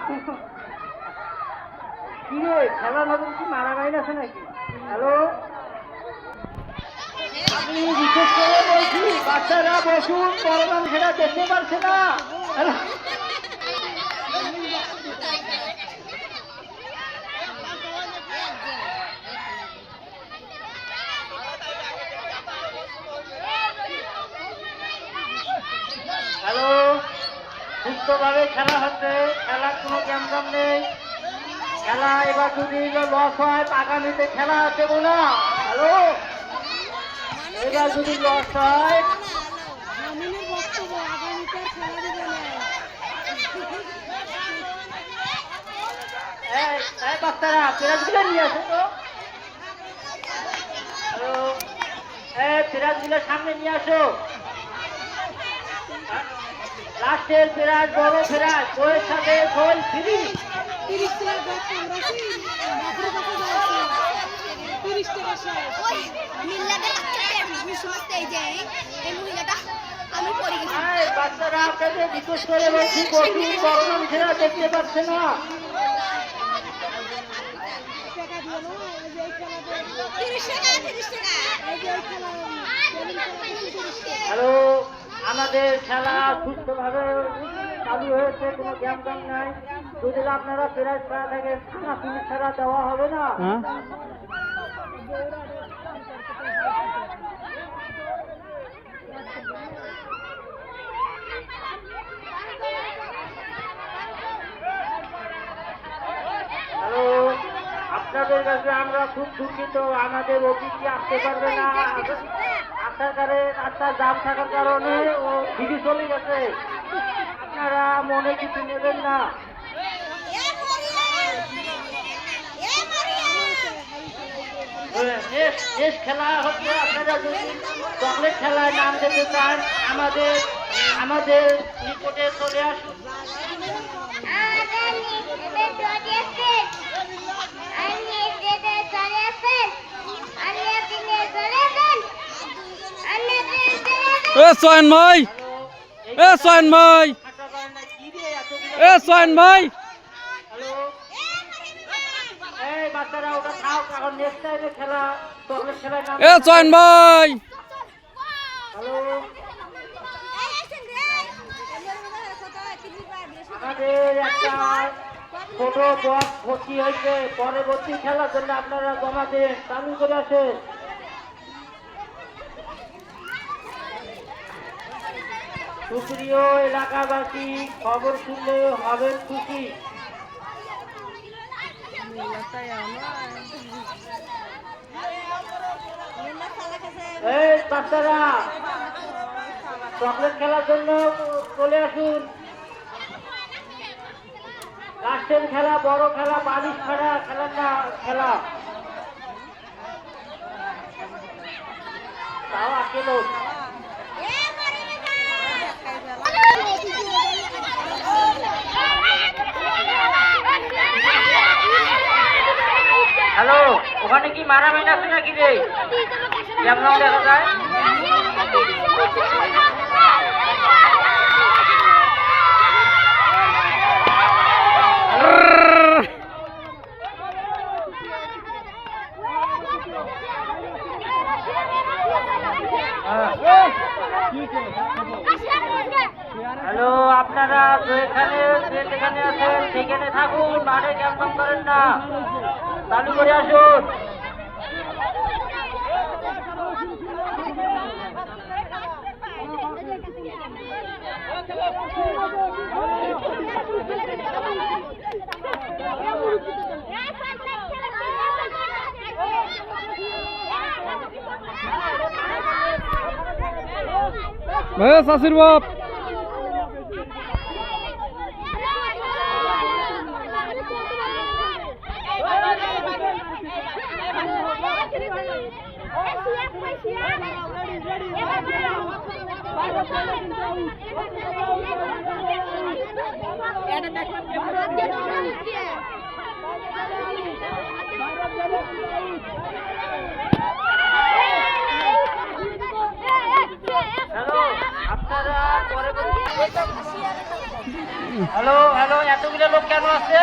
কি রে খেলা নতুন কি মারামারি আছে নাকি? হ্যালো, আপনি বিশেষ করে বলছি বাচ্চারা বসুন, বড় মানুষেরা দেখতে পারছে না। হ্যালো, সুস্থভাবে খেলা হচ্ছে, খেলার কোনো জ্ঞান নেই। খেলা এবার যদি লস হয় আগামীতে খেলা দেবো না। হ্যালো, এবার যদি লস হয় বাচ্চারা সিরাজগুলো নিয়ে আসো তো। হ্যালো, সিরাজগুলো সামনে নিয়ে আসো। লাস্টের ফেরাজ, বড় ফেরাজ, বইয়ের সাথে গোল ফ্রি। বাচ্চারা আপনাদের বিশেষ করে বলছি বসুন, বড় মানুষেরা দেখতে পাচ্ছে না। হ্যালো, আমাদের খেলা সুস্থভাবে চালু হয়েছে, কোনো জ্ঞান নাই। যদি আপনারা প্রাইজ পাওয়া থাকে থানা পুলিশ ছাড়া দেওয়া হবে না। হ্যালো, আপনাদের কাছে আমরা খুব দুঃখিত, আমাদের অতিথি আসতে পারবে না। রাস্তার জাম থাকার কারণে ও দিদি চলে গেছে। আপনারা মনে কিছু নেবেন না। শেষ খেলা হচ্ছে, আপনারা যদি চকলেট খেলায় নাম দিতে চান আমাদের নিকটে চলে আসুন। সয়ন ভাই, সয়ন ভাই, সয়ন ভাই, বাচ্চারা ওটা খাও, কারণ নেক্সট টাইমে খেলা চকলেট খেলায় নাম। সয়ন ভাই। হ্যালো, আমাদের একটা ছোট বক্স ভর্তি হয়েছে, পরবর্তী খেলার জন্য আপনারা জমা দেন, চালু করে আসেন। সুপ্রিয় এলাকাবাসী, খবর শুনলে হবেন খুশি। এই বাচ্চারা চকলেট খেলার জন্য চলে আসুন। লাস্টের খেলা, বড় খেলা, বালিশ খেলা, খেলার না খেলা তাও আকেলো। হ্যালো, ওখানে কি মারামারি আছে নাকি রে? কেমন দেখা যায়? হ্যালো, আপনারা যেখানে আছেন সেখানে থাকুন, মাঠে ক্যাম্প করেন না, চালু করে আসুন। শাশুর বাপ, হ্যালো হ্যালো, এতগুলো লোক কেন আছে?